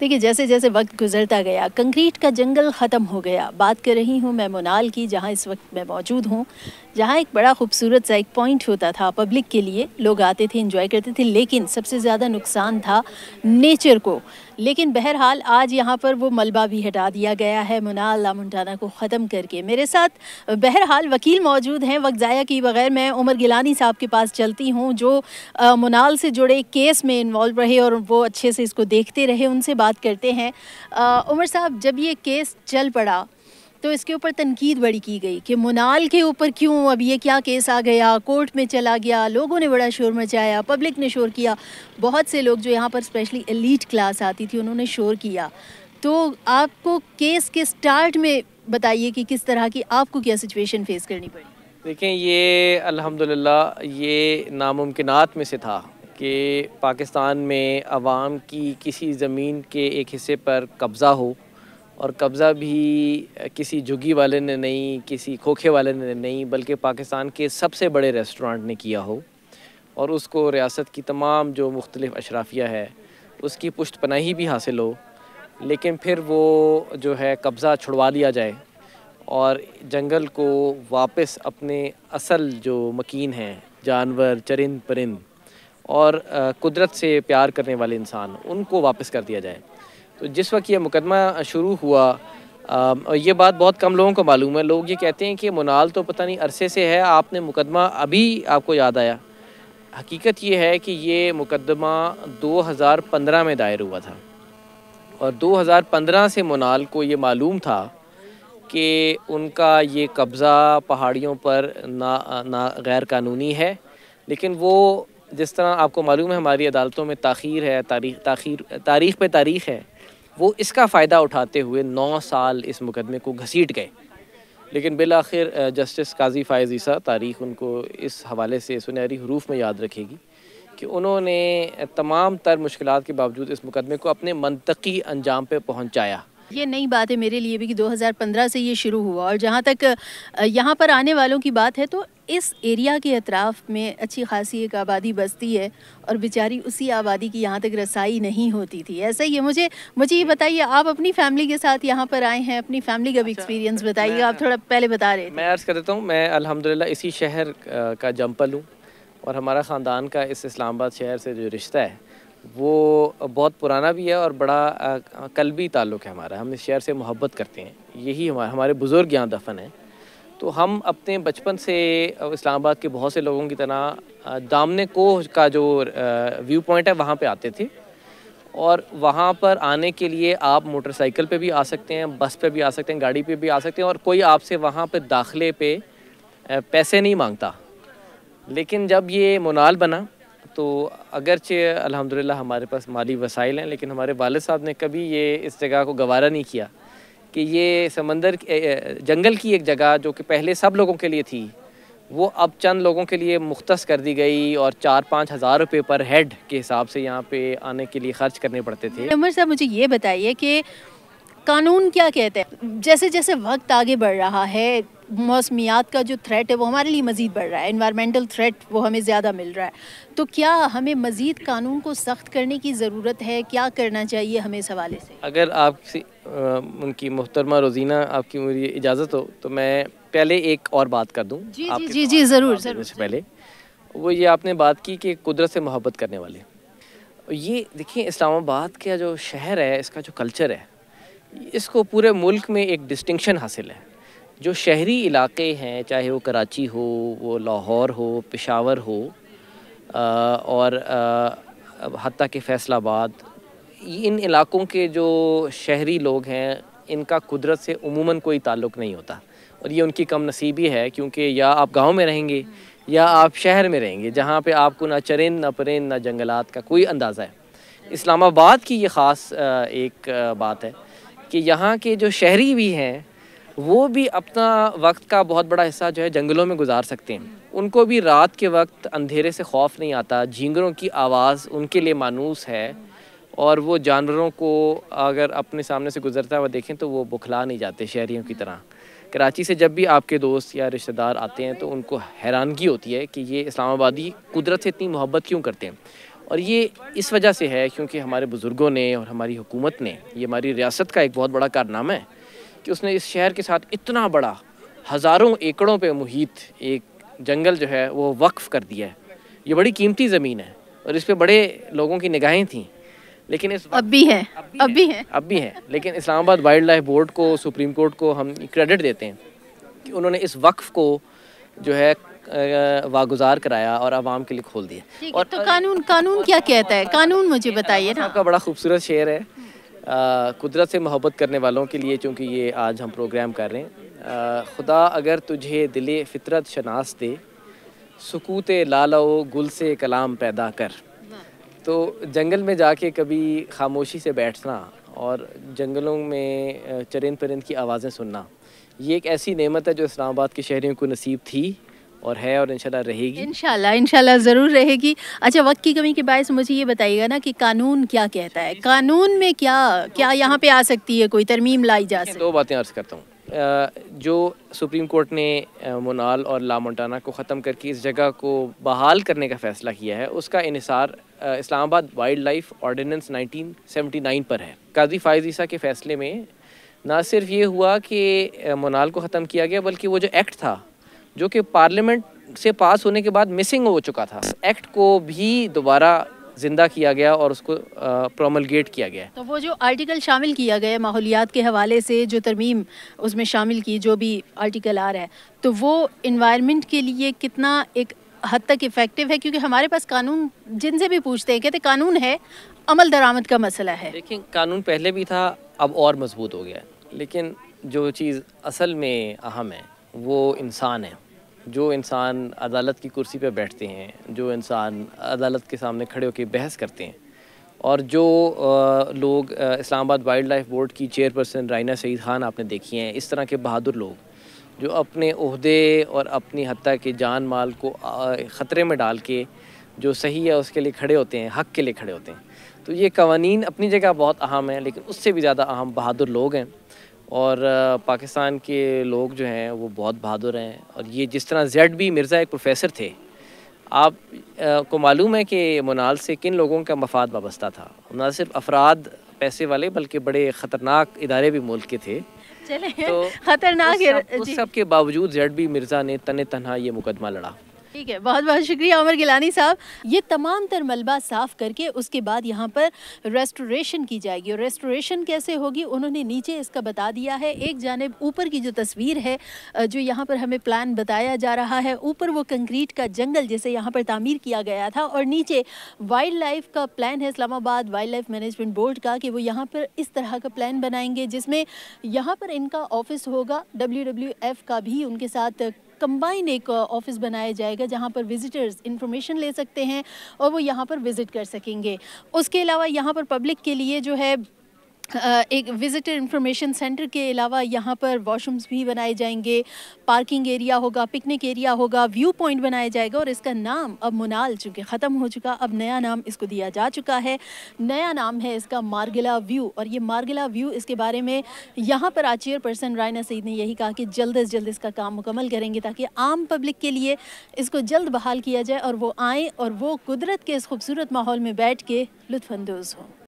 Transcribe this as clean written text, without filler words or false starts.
دیکھیے جیسے جیسے وقت گزرتا گیا کنکریٹ کا جنگل ختم ہو گیا. بات کر رہی ہوں میں منال کی, جہاں اس وقت میں موجود ہوں, جہاں ایک بڑا خوبصورت سا ایک پوائنٹ ہوتا تھا پبلک کے لیے, لوگ آتے تھے انجوائے کرتے تھے, لیکن سب سے زیادہ نقصان تھا نیچر کو. لیکن بہرحال آج یہاں پر وہ ملبہ بھی ہٹا دیا گیا ہے منال لا مونٹانا کو ختم کر کے. میرے ساتھ بہرحال وکیل موجود ہیں. وقت ضائع کی بغیر میں عمر گیلانی صاحب کے پاس چلتی ہوں, جو منال سے جڑے کیس میں انوالو رہے اور وہ اچھے سے اس کو دیکھتے رہے. ان سے بات کرتے ہیں. عمر صاحب, جب یہ کیس چل پڑا تو اس کے اوپر تنقید بڑی کی گئی کہ منال کے اوپر کیوں اب یہ کیا کیس آ گیا, کورٹ میں چلا گیا, لوگوں نے بڑا شور مچایا, پبلک نے شور کیا, بہت سے لوگ جو یہاں پر اسپیشلی ایلیٹ کلاس آتی تھی انہوں نے شور کیا. تو آپ کو کیس کے سٹارٹ میں بتائیے کہ کس طرح کی آپ کو کیا سچویشن فیس کرنی پڑی؟ دیکھیں, یہ الحمدللہ یہ ناممکنات میں سے تھا کہ پاکستان میں عوام کی کسی زمین کے ایک حصے پر قبضہ ہو, اور قبضہ بھی کسی جھگی والے نے نہیں, کسی کھوکھے والے نے نہیں, بلکہ پاکستان کے سب سے بڑے ریسٹورانٹ نے کیا ہو, اور اس کو ریاست کی تمام جو مختلف اشرافیہ ہے اس کی پشت پناہی بھی حاصل ہو, لیکن پھر وہ جو ہے قبضہ چھڑوا لیا جائے اور جنگل کو واپس اپنے اصل جو مکین ہیں, جانور, چرند پرند اور قدرت سے پیار کرنے والے انسان, ان کو واپس کر دیا جائے. تو جس وقت یہ مقدمہ شروع ہوا, یہ بات بہت کم لوگوں کو معلوم ہے. لوگ یہ کہتے ہیں کہ منال تو پتہ نہیں عرصے سے ہے, آپ نے مقدمہ ابھی آپ کو یاد آیا. حقیقت یہ ہے کہ یہ مقدمہ 2015 میں دائر ہوا تھا, اور 2015 سے منال کو یہ معلوم تھا کہ ان کا یہ قبضہ پہاڑیوں پر غیر قانونی ہے. لیکن وہ جس طرح آپ کو معلوم ہے ہماری عدالتوں میں تاخیر ہے, تاریخ پہ تاریخ ہے, وہ اس کا فائدہ اٹھاتے ہوئے 9 سال اس مقدمے کو گھسیٹ گئے. لیکن بالآخر جسٹس قاضی فائز عیسیٰ, تاریخ ان کو اس حوالے سے سنہری حروف میں یاد رکھے گی کہ انہوں نے تمام تر مشکلات کے باوجود اس مقدمے کو اپنے منطقی انجام پہ پہنچایا. یہ نئی بات ہے میرے لیے بھی کہ 2015 سے یہ شروع ہوا, اور جہاں تک یہاں پر آنے والوں کی بات ہے تو اس ایریا کے اطراف میں اچھی خاصی ایک آبادی بستی ہے, اور بیچاری اسی آبادی کی یہاں تک رسائی نہیں ہوتی تھی. ایسا ہی ہے. مجھے یہ بتائیے, آپ اپنی فیملی کے ساتھ یہاں پر آئے ہیں, اپنی فیملی کا بھی ایکسپیرینس بتائیے. آپ تھوڑا پہلے بتا رہے تھے. میں عرض کر دیتا ہوں, میں الحمدللہ اسی شہر کا جمپل ہوں, اور ہمارا خاندان کا اس اسلام آباد شہر سے جو رشتہ ہے وہ بہت پرانا بھی ہے اور بڑا قلبی تعلق ہے ہمارا. ہم اس شہر سے محبت کرتے ہیں, یہی ہمارے بزرگ یہاں دفن ہیں. تو ہم اپنے بچپن سے اسلام آباد کے بہت سے لوگوں کی طرح دامنے کوہ کا جو ویو پوائنٹ ہے وہاں پہ آتے تھے, اور وہاں پر آنے کے لیے آپ موٹر سائیکل پہ بھی آ سکتے ہیں, بس پہ بھی آ سکتے ہیں, گاڑی پہ بھی آ سکتے ہیں, اور کوئی آپ سے وہاں پہ داخلے پہ پیسے نہیں مانگتا. لیکن جب یہ منال بنا تو اگرچہ الحمدللہ ہمارے پاس مالی وسائل ہیں, لیکن ہمارے والد صاحب نے کبھی یہ اس جگہ کو گوارا نہیں کیا کہ یہ جنگل کی ایک جگہ جو کہ پہلے سب لوگوں کے لیے تھی, وہ اب چند لوگوں کے لیے مختص کر دی گئی, اور 4-5 ہزار روپے پر ہیڈ کے حساب سے یہاں پہ آنے کے لیے خرچ کرنے پڑتے تھے. عمر صاحب, مجھے یہ بتائیے کہ قانون کیا کہتے ہیں؟ جیسے جیسے وقت آگے بڑھ رہا ہے, موسمیات کا جو تھریٹ ہے وہ ہمارے لیے مزید بڑھ رہا ہے, انوائرمنٹل تھریٹ وہ ہمیں زیادہ مل رہا ہے, تو کیا ہمیں مزید قانون کو سخت کرنے کی ضرورت ہے؟ کیا کرنا چاہیے ہمیں اس حوالے سے؟ اگر آپ ان کی محترمہ روزینہ آپ کی مجھے اجازت ہو تو میں پہلے ایک اور بات کر دوں. جی ضرور. پہلے وہ یہ آپ نے بات کی کہ قدرت سے محبت کرنے والے, یہ دیکھیں اسلام آباد کا جو شہر ہے, اس کا جو کلچر ہے, اس کو پورے ملک میں ایک ڈسٹنکشن حاصل ہے. جو شہری علاقے ہیں, چاہے وہ کراچی ہو, وہ لاہور ہو, پشاور ہو, اور حتیٰ کہ فیصل آباد, ان علاقوں کے جو شہری لوگ ہیں ان کا قدرت سے عموماً کوئی تعلق نہیں ہوتا, اور یہ ان کی کم نصیبی ہے, کیونکہ یا آپ گاؤں میں رہیں گے یا آپ شہر میں رہیں گے جہاں پہ آپ کو نہ چرند نہ پرند نہ جنگلات کا کوئی اندازہ ہے. اسلام آباد کی یہ خاص ایک بات ہے کہ یہاں کے جو شہری بھی ہیں وہ بھی اپنا وقت کا بہت بڑا حصہ جو ہے جنگلوں میں گزار سکتے ہیں. ان کو بھی رات کے وقت اندھیرے سے خوف نہیں آتا, جھینگروں کی آواز ان کے لیے مانوس ہے, اور وہ جانوروں کو اگر اپنے سامنے سے گزرتا ہوا دیکھیں تو وہ بکھلا نہیں جاتے شہریوں کی طرح. کراچی سے جب بھی آپ کے دوست یا رشتہ دار آتے ہیں تو ان کو حیرانگی ہوتی ہے کہ یہ اسلام آبادی قدرت سے اتنی محبت کیوں کرتے ہیں. اور یہ اس وجہ سے ہے کیونکہ ہمارے بزرگوں نے اور ہماری حکومت نے، یہ ہماری ریاست کا ایک بہت بڑا کارنامہ ہے کہ اس نے اس شہر کے ساتھ اتنا بڑا ہزاروں ایکڑوں پہ محیط ایک جنگل جو ہے وہ وقف کر دیا ہے۔ یہ بڑی قیمتی زمین ہے اور اس پہ بڑے لوگوں کی نگاہیں تھیں، لیکن اس اب بھی ہیں لیکن اسلام آباد وائلڈ لائف بورڈ کو، سپریم کورٹ کو ہم کریڈٹ دیتے ہیں کہ انہوں نے اس وقف کو جو ہے واگزار کرایا اور عوام کے لیے کھول دیا۔ اور تو قانون کیا کہتا ہے؟ قانون مجھے بتائیے نا۔ آپ کا بڑا خوبصورت شعر ہے، قدرت سے محبت کرنے والوں کے لیے، چونکہ یہ آج ہم پروگرام کر رہے ہیں۔ خدا اگر تجھے دل فطرت شناس دے، سکوت لالہ و گل سے کلام پیدا کر۔ تو جنگل میں جا کے کبھی خاموشی سے بیٹھنا اور جنگلوں میں چرند پرند کی آوازیں سننا، یہ ایک ایسی نعمت ہے جو اسلام آباد کے شہریوں کو نصیب تھی اور ہے اور انشاءاللہ رہے گی۔ انشاءاللہ ضرور رہے گی۔ اچھا، وقت کی کمی کے باعث مجھے یہ بتائیے گا نا کہ قانون کیا کہتا ہے؟ قانون میں کیا یہاں پہ آ سکتی ہے، کوئی ترمیم لائی جا سکتی ہے؟ دو باتیں عرض کرتا ہوں۔ جو سپریم کورٹ نے منال اور لامونٹانا کو ختم کر کے اس جگہ کو بحال کرنے کا فیصلہ کیا ہے، اس کا انحصار اسلام آباد وائلڈ لائف آرڈیننس 1979 پر ہے۔ قاضی فائز عیسیٰ کے فیصلے میں نہ صرف یہ ہوا کہ منال کو ختم کیا گیا، بلکہ وہ جو ایکٹ تھا جو کہ پارلیمنٹ سے پاس ہونے کے بعد مسنگ ہو چکا تھا، ایکٹ کو بھی دوبارہ زندہ کیا گیا اور اس کو پروملگیٹ کیا گیا۔ تو وہ جو آرٹیکل شامل کیا گیا ماحولیات کے حوالے سے، جو ترمیم اس میں شامل کی، جو بھی آرٹیکل آ رہا ہے، تو وہ انوائرمنٹ کے لیے کتنا ایک حد تک افیکٹو ہے؟ کیونکہ ہمارے پاس قانون، جن سے بھی پوچھتے ہیں کہتے قانون ہے، عمل درآمد کا مسئلہ ہے۔ دیکھیں، قانون پہلے بھی تھا، اب اور مضبوط ہو گیا ہے، لیکن جو چیز اصل میں اہم ہے وہ انسان ہے۔ جو انسان عدالت کی کرسی پہ بیٹھتے ہیں، جو انسان عدالت کے سامنے کھڑے ہو کے بحث کرتے ہیں، اور جو لوگ اسلام آباد وائلڈ لائف بورڈ کی چیئرپرسن رائنا سعید خان آپ نے دیکھی ہیں، اس طرح کے بہادر لوگ جو اپنے عہدے اور اپنی حتیٰ کہ جان مال کو خطرے میں ڈال کے جو صحیح ہے اس کے لیے کھڑے ہوتے ہیں، حق کے لیے کھڑے ہوتے ہیں۔ تو یہ قوانین اپنی جگہ بہت اہم ہیں، لیکن اس سے بھی زیادہ اہم بہادر لوگ ہیں، اور پاکستان کے لوگ جو ہیں وہ بہت بہادر ہیں۔ اور یہ جس طرح زیڈ بی مرزا ایک پروفیسر تھے، آپ کو معلوم ہے کہ منال سے کن لوگوں کا مفاد وابستہ تھا؟ نہ صرف افراد پیسے والے بلکہ بڑے خطرناک ادارے بھی ملک کے تھے۔ تو خطرناک اس سب کے باوجود زیڈ بی مرزا نے تنہا یہ مقدمہ لڑا۔ ٹھیک ہے، بہت بہت شکریہ عمر گیلانی صاحب۔ یہ تمام تر ملبہ صاف کر کے اس کے بعد یہاں پر ریسٹوریشن کی جائے گی، اور ریسٹوریشن کیسے ہوگی انہوں نے نیچے اس کا بتا دیا ہے۔ ایک جانب اوپر کی جو تصویر ہے، جو یہاں پر ہمیں پلان بتایا جا رہا ہے، اوپر وہ کنکریٹ کا جنگل جسے یہاں پر تعمیر کیا گیا تھا، اور نیچے وائلڈ لائف کا پلان ہے اسلام آباد وائلڈ لائف مینجمنٹ بورڈ کا، کہ وہ یہاں پر اس طرح کا پلان بنائیں گے جس میں یہاں پر ان کا آفس ہوگا، WWF کا بھی ان کے ساتھ کمبائن ایک آفس بنایا جائے گا جہاں پر وزٹرز انفارمیشن لے سکتے ہیں اور وہ یہاں پر وزٹ کر سکیں گے۔ اس کے علاوہ یہاں پر پبلک کے لیے جو ہے ایک وزٹر انفارمیشن سینٹر کے علاوہ یہاں پر واش رومز بھی بنائے جائیں گے، پارکنگ ایریا ہوگا، پکنک ایریا ہوگا، ویو پوائنٹ بنایا جائے گا، اور اس کا نام اب منال چونکہ ختم ہو چکا، اب نیا نام اس کو دیا جا چکا ہے۔ نیا نام ہے اس کا مارگلا ویو، اور یہ مارگلا ویو اس کے بارے میں یہاں پر آج چیئرپرسن رائنا سعید نے یہی کہا کہ جلد از جلد اس کا کام مکمل کریں گے تاکہ عام پبلک کے لیے اس کو جلد بحال کیا جائے اور وہ آئیں اور وہ قدرت کے اس خوبصورت ماحول میں بیٹھ کے لطف اندوز ہوں۔